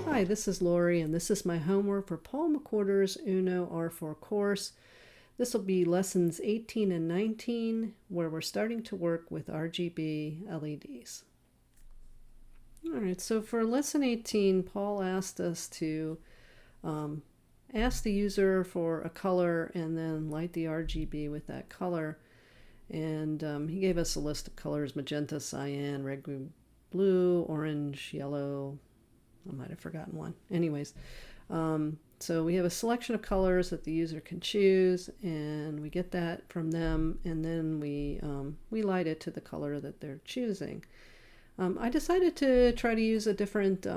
Hi, this is Lori, and this is my homework for Paul McWhorter's Uno R4 course. This will be lessons 18 and 19, where we're starting to work with RGB LEDs. All right, so for lesson 18, Paul asked us to ask the user for a color and then light the RGB with that color. And he gave us a list of colors: magenta, cyan, red, green, blue, orange, yellow. I might have forgotten one. Anyways, so we have a selection of colors that the user can choose, and we get that from them, and then we light it to the color that they're choosing. I decided to try to use a different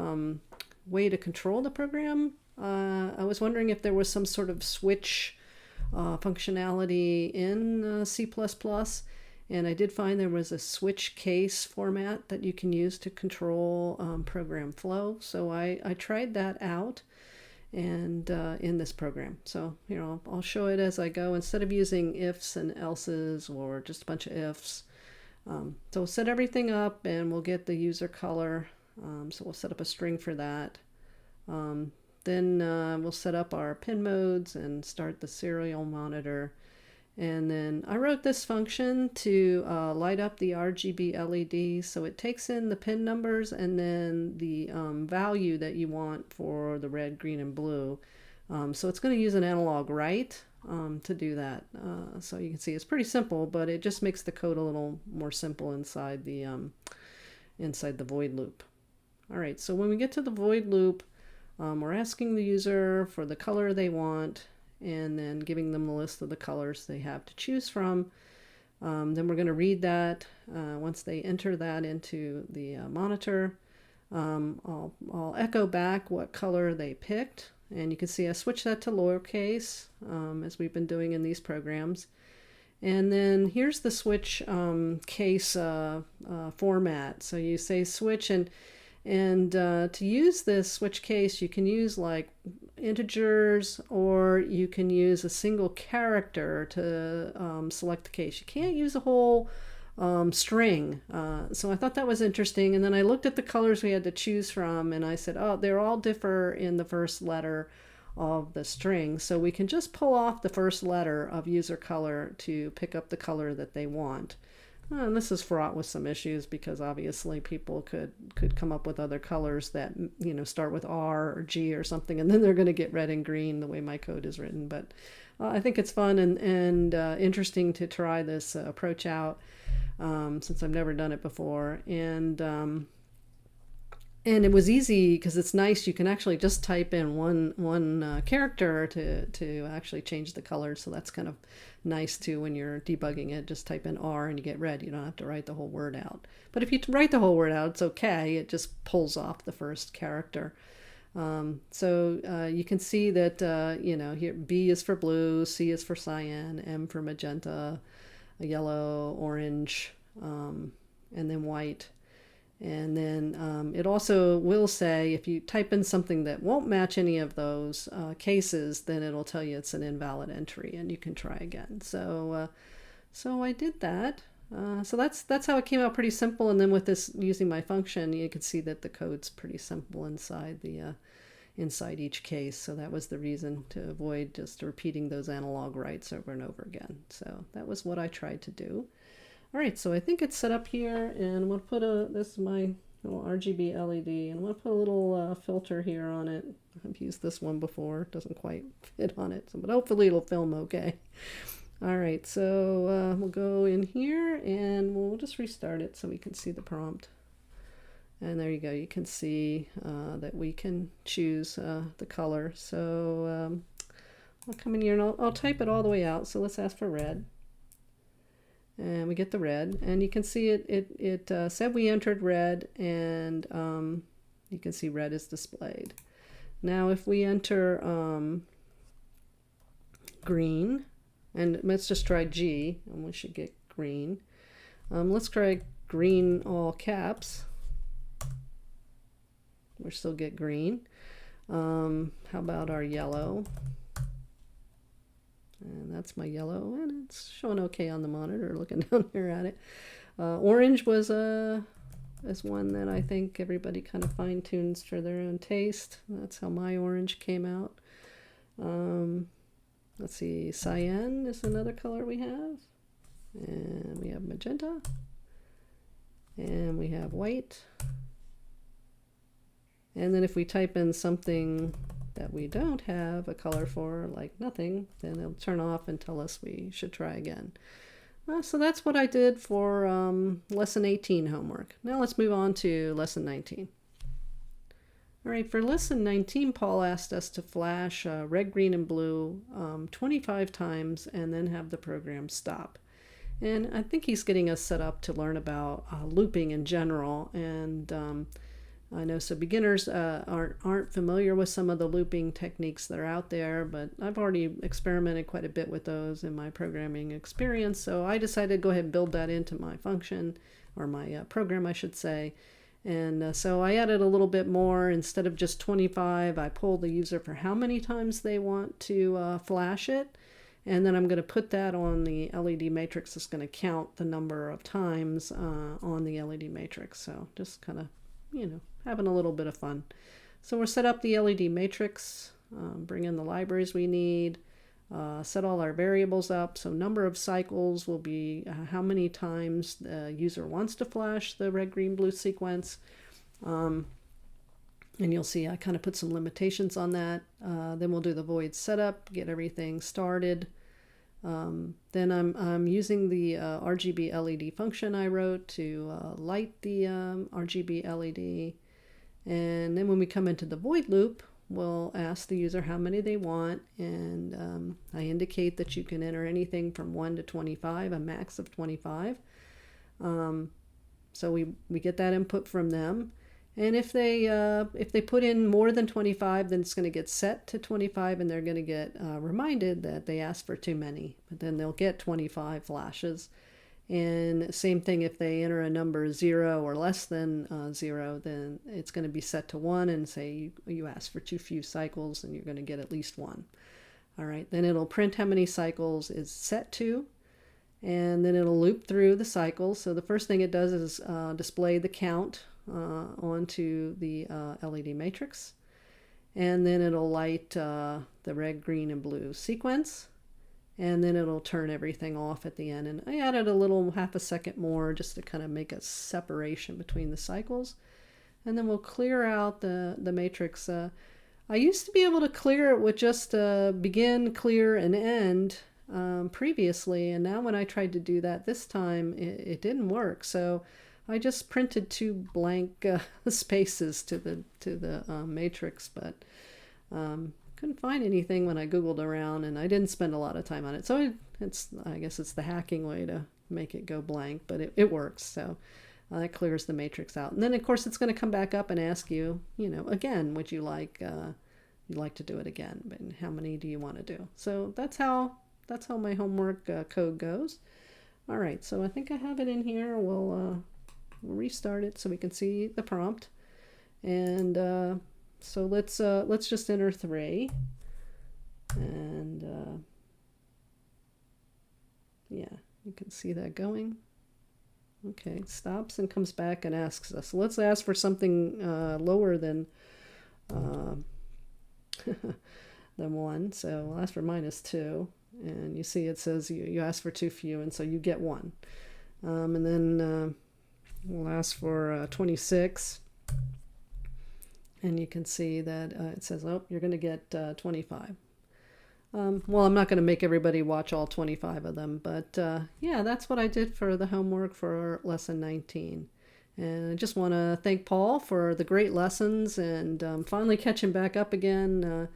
way to control the program. I was wondering if there was some sort of switch functionality in C++, and I did find there was a switch case format that you can use to control program flow. So I tried that out and in this program. So I'll show it as I go instead of using ifs and elses or just a bunch of ifs. So we'll set everything up and we'll get the user color. So we'll set up a string for that. Then we'll set up our pin modes and start the serial monitor. And then I wrote this function to light up the RGB LED. So it takes in the pin numbers and then the value that you want for the red, green, and blue. So it's going to use an analog write to do that. So you can see it's pretty simple, but it just makes the code a little more simple inside the void loop. All right, so when we get to the void loop, we're asking the user for the color they want and then giving them the list of the colors they have to choose from. Then we're going to read that. Once they enter that into the monitor, I'll echo back what color they picked. And you can see I switched that to lowercase, as we've been doing in these programs. And then here's the switch case format. So you say switch, and to use this switch case, you can use like integers, or you can use a single character to select the case. You can't use a whole string. So I thought that was interesting. And then I looked at the colors we had to choose from, and I said, oh, they're all differ in the first letter of the string. So we can just pull off the first letter of user color to pick up the color that they want. And this is fraught with some issues because obviously people could come up with other colors that start with R or G or something, and then they're going to get red and green the way my code is written. But I think it's fun and interesting to try this approach out since I've never done it before. And it was easy because it's nice. You can actually just type in one character to actually change the color. So that's kind of nice too when you're debugging it. Just type in R and you get red. You don't have to write the whole word out. But if you write the whole word out, it's okay. It just pulls off the first character. So you can see that here B is for blue, C is for cyan, M for magenta, yellow, orange, and then white. And then it also will say if you type in something that won't match any of those cases, then it'll tell you it's an invalid entry and you can try again. So I did that. So that's how it came out, pretty simple. And then with this, using my function, you can see that the code's pretty simple inside each case. So that was the reason, to avoid just repeating those analog writes over and over again. So that was what I tried to do. All right, so I think it's set up here, and I'm going to put this is my little RGB LED, and I'm going to put a little filter here on it. I've used this one before. It doesn't quite fit on it, but hopefully it'll film okay. All right, so we'll go in here, and we'll just restart it so we can see the prompt. And there you go. You can see that we can choose the color. So I'll come in here, and I'll type it all the way out. So let's ask for red. And we get the red, and you can see it said we entered red, and you can see red is displayed. Now if we enter green, and let's just try G, and we should get green. Let's try green all caps. We still get green. How about our yellow? And that's my yellow, and it's showing okay on the monitor looking down here at it. Orange is one that I think everybody kind of fine-tunes for their own taste. That's how my orange came out. Let's see, cyan is another color we have. And we have magenta. And we have white. And then if we type in something that we don't have a color for, like nothing, then it'll turn off and tell us we should try again. So that's what I did for lesson 18 homework. Now let's move on to lesson 19. All right, for lesson 19, Paul asked us to flash red, green, and blue 25 times and then have the program stop. And I think he's getting us set up to learn about looping in general. And I know some beginners aren't familiar with some of the looping techniques that are out there, but I've already experimented quite a bit with those in my programming experience. So I decided to go ahead and build that into my function, or my program, I should say. And so I added a little bit more. Instead of just 25, I polled the user for how many times they want to flash it. And then I'm going to put that on the LED matrix. It's going to count the number of times on the LED matrix. So just kind of, having a little bit of fun. So we'll set up the LED matrix, bring in the libraries we need, set all our variables up. So number of cycles will be how many times the user wants to flash the red, green, blue sequence. And you'll see I kind of put some limitations on that. Then we'll do the void setup, get everything started. Then I'm using the RGB LED function I wrote to light the RGB LED. And then when we come into the void loop, we'll ask the user how many they want. And I indicate that you can enter anything from 1 to 25, a max of 25. So we get that input from them. And if they put in more than 25, then it's going to get set to 25, and they're going to get reminded that they asked for too many. But then they'll get 25 flashes. And same thing, if they enter a number 0 or less than 0, then it's going to be set to 1 and say you asked for too few cycles, and you're going to get at least 1. All right, then it'll print how many cycles is set to, and then it'll loop through the cycles. So the first thing it does is display the count onto the LED matrix, and then it'll light the red, green, and blue sequence, and then it'll turn everything off at the end. And I added a little half a second more just to kind of make a separation between the cycles. And then we'll clear out the matrix. I used to be able to clear it with just begin, clear, and end previously, and now when I tried to do that this time, it didn't work. So I just printed 2 blank spaces to the matrix, but couldn't find anything when I Googled around, and I didn't spend a lot of time on it. So I guess it's the hacking way to make it go blank, but it works. So that clears the matrix out. And then of course it's going to come back up and ask you, again, would you like to do it again? But how many do you want to do? So that's how my homework code goes. All right, so I think I have it in here. We'll restart it so we can see the prompt. And so let's just enter 3. And yeah, you can see that going. Okay, it stops and comes back and asks us. Let's ask for something lower than 1. So we'll ask for -2. And you see it says you asked for too few, and so you get 1. And then we'll ask for 26. And you can see that it says, oh, you're going to get 25. Well, I'm not going to make everybody watch all 25 of them, but yeah, that's what I did for the homework for lesson 19. And I just want to thank Paul for the great lessons, and finally catching back up again.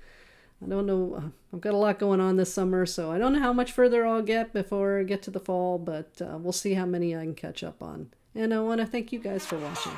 I don't know, I've got a lot going on this summer, so I don't know how much further I'll get before I get to the fall, but we'll see how many I can catch up on. And I want to thank you guys for watching.